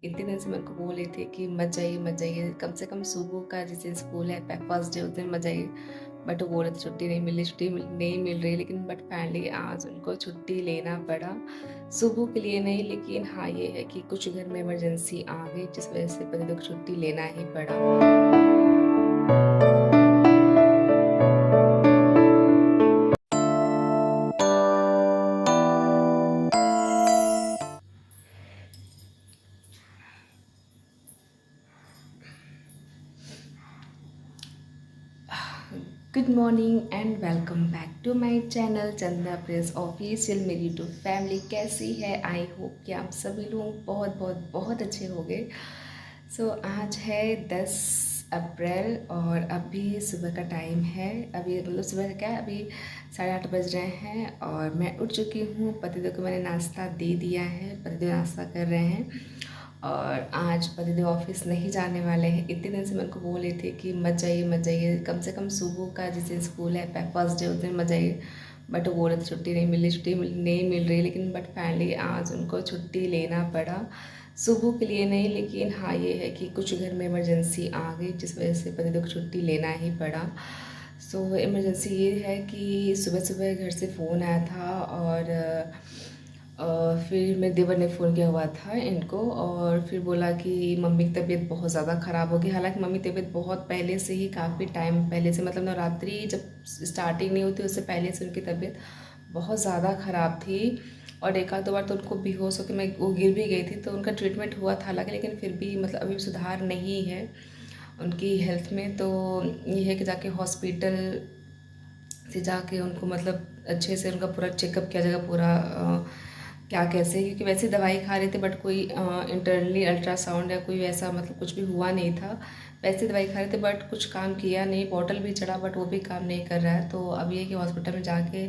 इतने दिन से मेरे को बोल रही थी कि मत जाइए, कम से कम सुबह का जिस दिन स्कूल है फर्स्ट डे उस दिन मत जाइए। बट वो बोल रहे थे नहीं मिल रही, लेकिन बट फाइनली आज उनको छुट्टी लेना पड़ा। सुबह के लिए नहीं, लेकिन हाँ ये है कि कुछ घर में इमरजेंसी आ गई जिस वजह से पति को छुट्टी लेना ही पड़ा। Good morning and welcome back to my channel Chanda press official. मेरी यूट्यूब फैमिली कैसी है? आई होप कि आप सभी लोग बहुत बहुत बहुत अच्छे होंगे। सो आज है 10 अप्रैल और अभी सुबह का टाइम है। अभी मतलब सुबह क्या है, अभी 8:30 बज रहे हैं और मैं उठ चुकी हूँ। पतिदेव को मैंने नाश्ता दे दिया है, पतिदेव नाश्ता कर रहे हैं और आज पतिदेव ऑफिस नहीं जाने वाले हैं। इतने दिन से मेरे को बोल रही थी कि मत जाइए, कम से कम सुबह का जिस दिन स्कूल है फर्स्ट डे उस दिन मत जाइए। बट वो बोल रहे थे छुट्टी नहीं मिल रही, लेकिन बट फाइनली आज उनको छुट्टी लेना पड़ा। सुबह के लिए नहीं, लेकिन हाँ ये है कि कुछ घर में इमरजेंसी आ गई जिस वजह से पतिदेव को छुट्टी लेना ही पड़ा। सो इमरजेंसी ये है कि सुबह सुबह घर से फ़ोन आया था और फिर मेरे देवर ने फ़ोन किया हुआ था इनको और फिर बोला कि मम्मी की तबीयत बहुत ज़्यादा ख़राब हो गई। हालांकि मम्मी की तबीयत बहुत पहले से ही, काफ़ी टाइम पहले से, मतलब नवरात्रि जब स्टार्टिंग नहीं होती उससे पहले से उनकी तबीयत बहुत ज़्यादा ख़राब थी। और एक आध दो बार तो उनको बेहोश होकर मैं वो गिर भी गई थी, तो उनका ट्रीटमेंट हुआ था हालांकि, लेकिन फिर भी मतलब अभी सुधार नहीं है उनकी हेल्थ में। तो ये है कि जाके हॉस्पिटल से जाके उनको मतलब अच्छे से उनका पूरा चेकअप किया जाएगा, पूरा क्या कैसे, क्योंकि वैसे दवाई खा रहे थे बट कोई इंटरनली अल्ट्रासाउंड या कोई वैसा मतलब कुछ भी हुआ नहीं था। वैसे दवाई खा रहे थे बट कुछ काम किया नहीं, बॉटल भी चढ़ा बट वो भी काम नहीं कर रहा है। तो अब ये कि हॉस्पिटल में जाके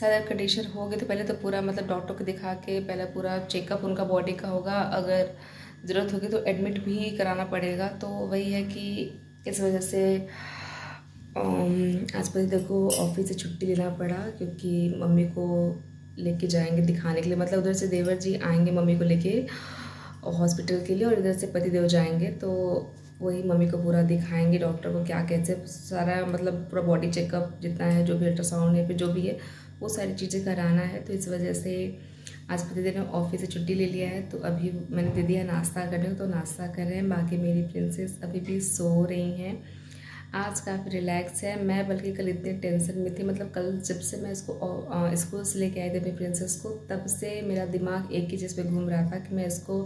शायद कंडीशन हो गई तो पहले तो पूरा मतलब डॉक्टर को दिखा के पहले पूरा चेकअप उनका बॉडी का होगा। अगर ज़रूरत होगी तो एडमिट भी कराना पड़ेगा। तो वही है कि इस वजह से आज पति देखो ऑफिस से छुट्टी लेना पड़ा, क्योंकि मम्मी को लेके जाएंगे दिखाने के लिए। मतलब उधर से देवर जी आएंगे मम्मी को लेके हॉस्पिटल के लिए और इधर से पति देव जाएंगे, तो वही मम्मी को पूरा दिखाएंगे डॉक्टर को क्या कैसे सारा मतलब पूरा बॉडी चेकअप जितना है, जो भी अल्ट्रासाउंड है फिर जो भी है वो सारी चीज़ें कराना है। तो इस वजह से आज पति देव ने ऑफिस से छुट्टी ले लिया है। तो अभी मैंने दे दिया नाश्ता करने को, तो नाश्ता कर रहे हैं। बाकी मेरी प्रिंसेस अभी भी सो रही हैं। आज काफ़ी रिलैक्स है मैं, बल्कि कल इतनी टेंशन में थी। मतलब कल जब से मैं इसको स्कूल से लेके आई थी अपनी प्रिंसेस को, तब से मेरा दिमाग एक ही चीज़ पे घूम रहा था कि मैं इसको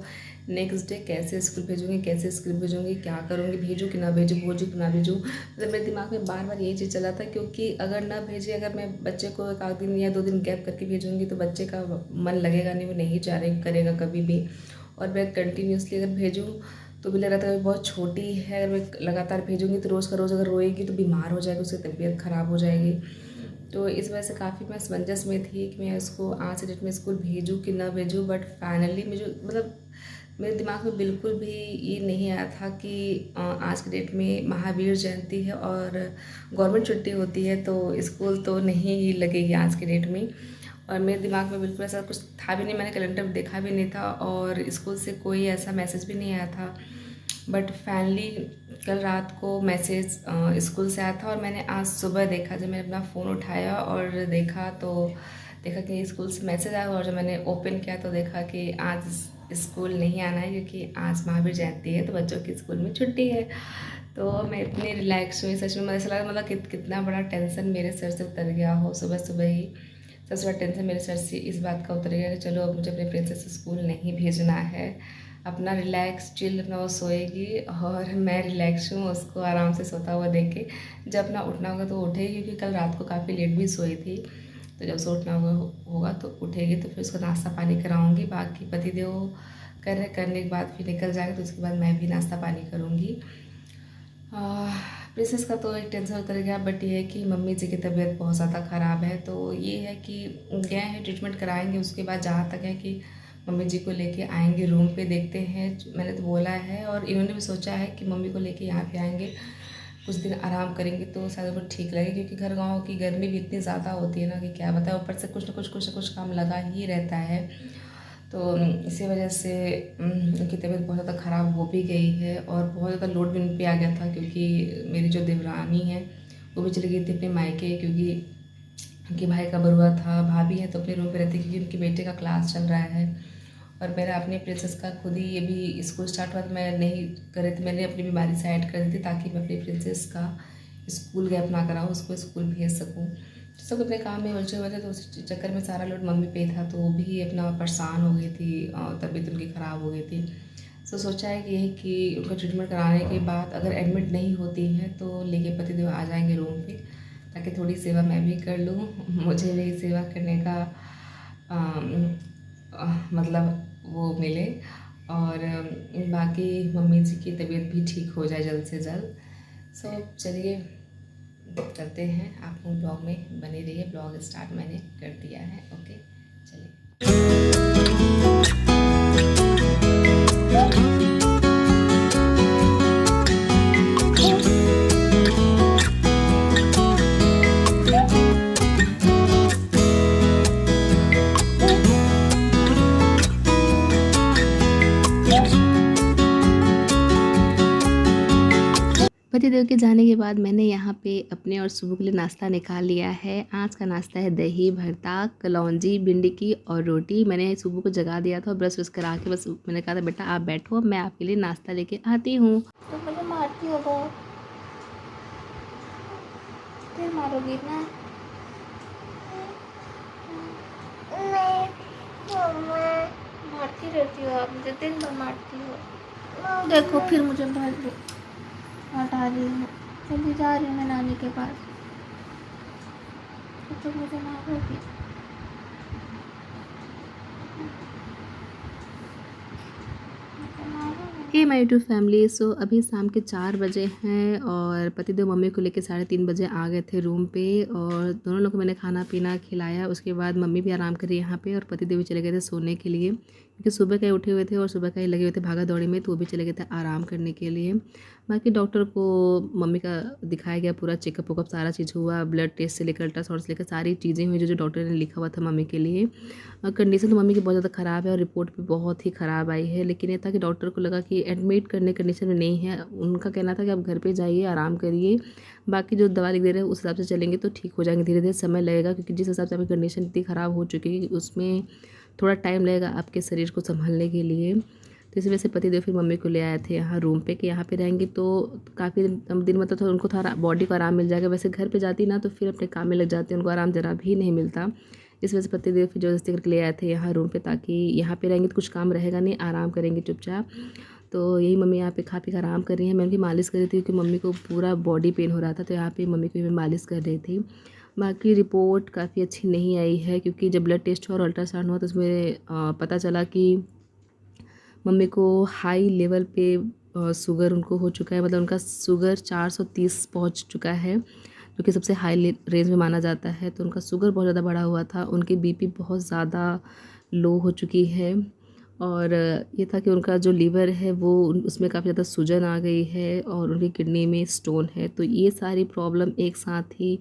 नेक्स्ट डे कैसे स्कूल भेजूँगी, क्या करूँगी, भेजूँ कि ना भेजूँ, भेजूँ कि ना भेजूँ। मतलब मेरे दिमाग में बार बार यही चीज़ चला था, क्योंकि अगर ना भेजे, अगर मैं बच्चे को एक आध दिन या 2 दिन गैप करके भेजूँगी तो बच्चे का मन लगेगा नहीं, वो नहीं जा रहे करेगा कभी भी। और मैं कंटिन्यूसली अगर भेजूँ तो भी लग रहा था कि बहुत छोटी है, अगर मैं लगातार भेजूँगी तो रोज़ का रोज़ अगर रोएगी तो बीमार हो जाएगी, उसकी तबीयत ख़राब हो जाएगी। तो इस वजह से काफ़ी मैं असमंजस में थी कि मैं उसको आज से डेट में स्कूल भेजूँ कि ना भेजूँ। बट फाइनली मुझे मतलब मेरे दिमाग में बिल्कुल भी ये नहीं आया था कि आज के डेट में महावीर जयंती है और गवर्नमेंट छुट्टी होती है, तो स्कूल तो नहीं लगेगी आज के डेट में। और मेरे दिमाग में बिल्कुल ऐसा कुछ था भी नहीं, मैंने कैलेंडर देखा भी नहीं था और स्कूल से कोई ऐसा मैसेज भी नहीं आया था। बट फाइनली कल रात को मैसेज स्कूल से आया था और मैंने आज सुबह देखा, जब मैंने अपना फ़ोन उठाया और देखा तो देखा कि स्कूल से मैसेज आया। और जब मैंने ओपन किया तो देखा कि आज स्कूल नहीं आना है, क्योंकि आज महावीर जयंती है तो बच्चों की स्कूल में छुट्टी है। तो मैं इतनी रिलैक्स हुई, सच में मुझे ऐसा लगा मतलब कितना बड़ा टेंशन मेरे सर से उतर गया हो सुबह सुबह ही। सबसे बड़ा टेंशन मेरे सर से इस बात का उतर गया कि चलो अब मुझे अपने प्रिंसेस स्कूल नहीं भेजना है। अपना रिलैक्स चिल अपना वो सोएगी और मैं रिलैक्स हूँ उसको आराम से सोता हुआ देख के। जब अपना उठना होगा तो उठेगी, क्योंकि कल रात को काफ़ी लेट भी सोई थी। तो जब उसे उठना होगा तो उठेगी, तो फिर उसको नाश्ता पानी कराऊंगी। बाकी पतिदेव करने के बाद फिर निकल जाएगा, तो उसके बाद मैं भी नाश्ता पानी करूँगी। प्रिंसेस का तो एक टेंशन उतर गया, बट ये है कि मम्मी जी की तबीयत बहुत ज़्यादा ख़राब है। तो ये है कि गए हैं ट्रीटमेंट कराएंगे, उसके बाद जहाँ तक है कि मम्मी जी को लेके आएंगे रूम पे, देखते हैं। मैंने तो बोला है और इन्होंने भी सोचा है कि मम्मी को लेके यहाँ पे आएंगे, कुछ दिन आराम करेंगे तो शायद उनको ठीक लगे, क्योंकि घर गाँव की गर्मी भी इतनी ज़्यादा होती है ना कि क्या बताएं। ऊपर से कुछ ना कुछ काम लगा ही रहता है। तो इसी वजह से उनकी तबीयत बहुत ज़्यादा ख़राब हो भी गई है और बहुत ज़्यादा लोड भी उन पे आ गया था, क्योंकि मेरी जो देवरानी है वो भी चली गई थी अपने मायके, क्योंकि उनके भाई का बरुआ था। भाभी है तो अपने रूम पे रहती, क्योंकि उनके बेटे का क्लास चल रहा है। और मेरा अपने प्रिंसेस का खुद ही अभी स्कूल स्टार्ट हुआ तो मैं नहीं कर रही थी, मैंने अपनी बीमारी साइड कर दी थी ताकि मैं अपने प्रिंसेस का स्कूल गैप ना कराऊँ, उसको स्कूल भेज सकूँ। सब अपने काम में उलझे हुए थे, तो उस चक्कर में सारा लोड मम्मी पे था, तो वो भी अपना परेशान हो गई थी और तबीयत उनकी ख़राब हो गई थी। तो सोचा है कि उनका ट्रीटमेंट कराने के बाद अगर एडमिट नहीं होती हैं तो लेके पतिदेव आ जाएंगे रूम पे, ताकि थोड़ी सेवा मैं भी कर लूँ, मुझे भी सेवा करने का मतलब वो मिले, और बाकी मम्मी जी की तबीयत भी ठीक हो जाए जल्द से जल्द। सो चलिए करते हैं, आप लोग ब्लॉग में बने रहिए। ब्लॉग स्टार्ट मैंने कर दिया है। ओके चलिए। पतिदेव के जाने के बाद मैंने यहाँ पे अपने और सुबह के लिए नाश्ता निकाल लिया है। आज का नाश्ता है दही भरता, कलौंजी, भिंडी की और रोटी। मैंने सुबह को जगा दिया था, ब्रश व्रश करा के बस मैंने कहा था बेटा आप बैठो, मैं आपके लिए नाश्ता लेके आती हूँ। तो मुझे मारती हो बहुत, फिर मारोगी ना। मारती रहती हो आप मुझे, दिन भर मारती हो। देखो फिर मुझे हटा रही हूँ, जल्दी जा रही हूँ मैं नानी के पास, तो मुझे मारोगी। Hey my YouTube family. सो अभी शाम के 4 बजे हैं और पतिदेव मम्मी को लेके 3:30 बजे आ गए थे रूम पे, और दोनों लोग को मैंने खाना पीना खिलाया। उसके बाद मम्मी भी आराम करी यहाँ पे, और पतिदेव भी चले गए थे सोने के लिए, क्योंकि सुबह का ही उठे हुए थे और सुबह का ही लगे हुए थे भागा दौड़ी में, तो वो भी चले गए थे आराम करने के लिए। बाकी डॉक्टर को मम्मी का दिखाया गया, पूरा चेकअप वकअप सारा चीज़ हुआ, ब्लड टेस्ट से लेकर अल्ट्रासाउंड से लेकर सारी चीज़ें हुई जो डॉक्टर ने लिखा हुआ था मम्मी के लिए। कंडीशन तो मम्मी की बहुत ज़्यादा ख़राब है और रिपोर्ट भी बहुत ही ख़राब आई है, लेकिन ये था कि डॉक्टर को लगा कि एडमिट करने कंडीशन में नहीं है। उनका कहना था कि आप घर पे जाइए, आराम करिए, बाकी जो दवा लिख दे रहे हैं उस हिसाब से चलेंगे तो ठीक हो जाएंगे। धीरे धीरे समय लगेगा, क्योंकि जिस हिसाब से आपकी कंडीशन इतनी ख़राब हो चुकी है उसमें थोड़ा टाइम लगेगा आपके शरीर को संभालने के लिए। तो इसी वजह से पतिदेव फिर मम्मी को ले आए थे यहाँ रूम पे, कि यहाँ पे रहेंगी तो काफ़ी दिन मतलब तो उनको थोड़ा बॉडी को आराम मिल जाएगा। वैसे घर पे जाती ना तो फिर अपने काम में लग जाती, उनको आराम ज़रा भी नहीं मिलता। इस वजह से पतिदेव फिर ज़बरदस्ती करके ले आए थे यहाँ रूम पे, ताकि यहाँ पे रहेंगे तो कुछ काम रहेगा नहीं, आराम करेंगे चुपचाप। तो यही मम्मी यहाँ पे खा पी कर आराम कर रही हैं। मैं उनकी मालिश कर रही थी, क्योंकि मम्मी को पूरा बॉडी पेन हो रहा था, तो यहाँ पे मम्मी को मैं मालिश कर रही थी। बाकी रिपोर्ट काफ़ी अच्छी नहीं आई है, क्योंकि जब ब्लड टेस्ट हुआ और अल्ट्रासाउंड हुआ तो उसमें पता चला कि मम्मी को हाई लेवल पे शुगर उनको हो चुका है, मतलब उनका शुगर 430 पहुंच चुका है, जो कि सबसे हाई रेंज में माना जाता है। तो उनका शुगर बहुत ज़्यादा बढ़ा हुआ था, उनकी बीपी बहुत ज़्यादा लो हो चुकी है, और ये था कि उनका जो लीवर है वो उसमें काफ़ी ज़्यादा सूजन आ गई है, और उनकी किडनी में स्टोन है। तो ये सारी प्रॉब्लम एक साथ ही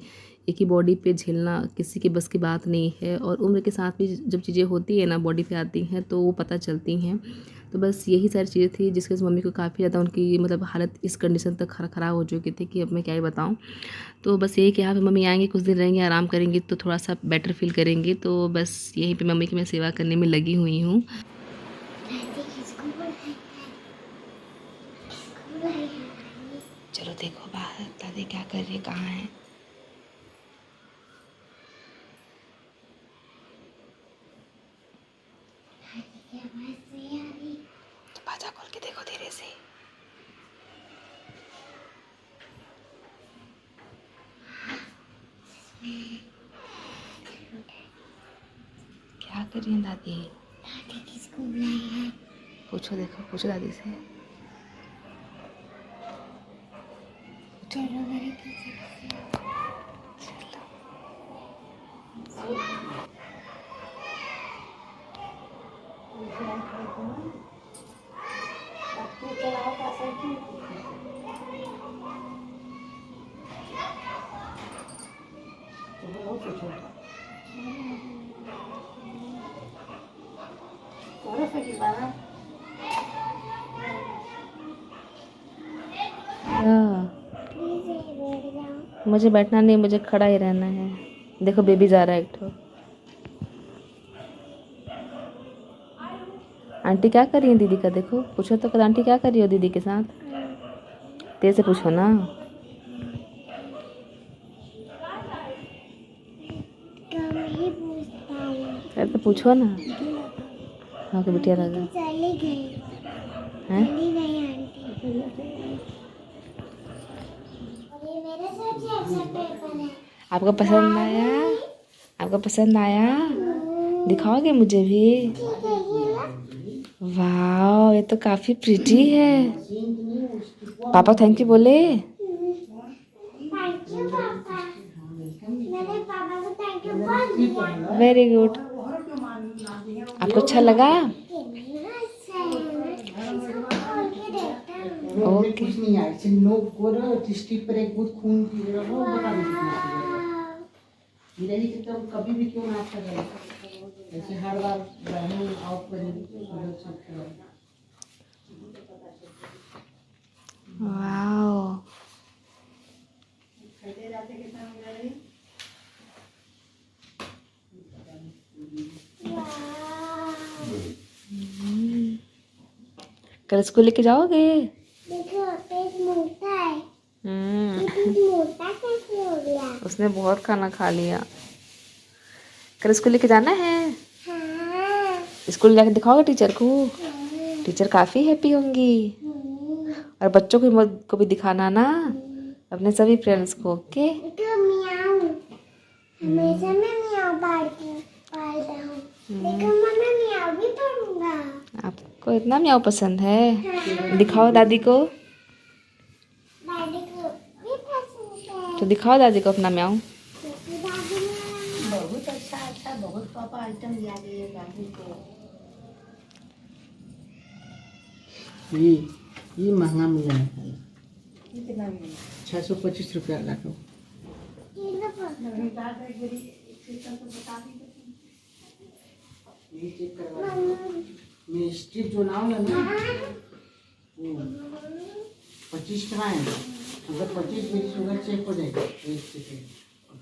एक ही बॉडी पे झेलना किसी के बस की बात नहीं है, और उम्र के साथ भी जब चीज़ें होती है ना बॉडी पे आती हैं तो वो पता चलती हैं। तो बस यही सारी चीज़ें थी जिसके वजह से मम्मी को काफ़ी ज़्यादा उनकी मतलब हालत इस कंडीशन तक ख़राब हो चुकी थी कि अब मैं क्या ही बताऊँ। तो बस यही कि यहाँ पे मम्मी आएंगी, कुछ दिन रहेंगी, आराम करेंगी तो थोड़ा सा बेटर फील करेंगी। तो बस यहीं पे मम्मी की मैं सेवा करने में लगी हुई हूँ। चलो देखो बाहर दादी क्या कर रही है, कहाँ है। दरवाजा खोल के देखो धीरे से। क्या कर रही है दादी? दादी किसको बुलाई है? पूछो, देखो पूछो दादी से। चलो मेरे पीछे। मुझे बैठना नहीं, मुझे खड़ा ही रहना है। देखो बेबी जा रहा है एक ठो। आंटी क्या कर रही है दीदी का, देखो पूछो तो कर आंटी क्या कर रही हो दीदी के साथ। तेरे से पूछो ना। अरे तो पूछो ना। हाँ कि बिटिया लगा चली गई, हैं। चली गई आंटी। अरे मेरे सबसे अच्छा पेपर है। आपको पसंद आया? आपको पसंद आया? दिखाओगे मुझे भी? ठीक है, ये ला। वाह ये तो काफी प्रिटी है। पापा थैंक यू बोले। थैंक यू पापा। मैंने पापा को थैंक यू बोल दिया। Very good. आपको अच्छा लगा? ओके। कुछ नहीं आया, सिर्फ नोक को स्टिक पर एक बहुत खून की वो बता दी मेरे ही तो कभी भी क्यों ना कर ऐसे हर बार बहन आउट पर वाओ कल स्कूल लेके जाओगे? देखो पेट मोटा है। ये पेट मोटा कैसे हो गया? उसने बहुत खाना खा लिया। कल स्कूल लेके जाना है? हाँ। स्कूल जाके दिखाओगे टीचर को? टीचर काफ़ी हैप्पी होंगी। और बच्चों को भी दिखाना ना, अपने सभी फ्रेंड्स को। ओके। तो मियाऊ हमेशा मैं मियाऊ पालता हूँ, लेकिन मैं मियाऊ भी पढ़ूंगा। आपको इतना म्याऊ पसंद है? दिखाओ दादी को। दादी को भी पसंद है। तो दिखाओ दादी को अपना म्याऊ। दादी ने बहुत अच्छा बहुत पापा आइटम दिया गया दादी को। ये महंगा मिला है। कितना मिला? 625 रुपया लागो। ये चेक करवा मैं स्ट्रिप जो नाम है ना 25 टका है। अगर 25 मेरी शुगर चेक हो जाएगा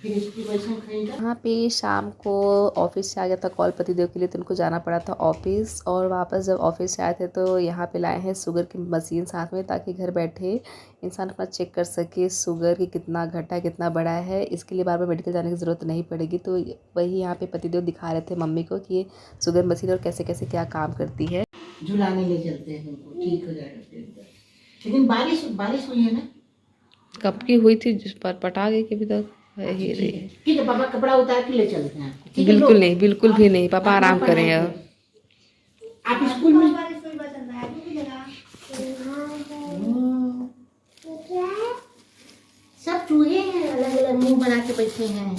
फिर इसकी पैसे खरीदा। यहाँ पे शाम को ऑफिस से आ गया था कॉल पतिदेव के लिए, तो उनको जाना पड़ा था ऑफिस। और वापस जब ऑफिस से आए थे तो यहाँ पे लाए हैं शुगर की मशीन साथ में, ताकि घर बैठे इंसान अपना चेक कर सके शुगर की कितना घटा है कितना बढ़ा है। इसके लिए बार बार मेडिकल जाने की ज़रूरत नहीं पड़ेगी। तो वही यहाँ पे पतिदेव दिखा रहे थे मम्मी को कि ये शुगर मशीन और कैसे कैसे क्या काम करती है। झुलाने ले चलते हैं उनको, ठीक हो जाएगा फिर। लेकिन बारिश हुई है ना? कब की हुई थी, जिस पर पटा गई कि अभी तक ही रही है। ठीक है पापा कपड़ा उतार के ले चलते हैं। ठीक है, बिल्कुल लो। नहीं, बिल्कुल भी नहीं पापा, आराम करें अब। आप स्कूल में सब चूहे हैं, अलग अलग मुंह बना के बैठे हैं।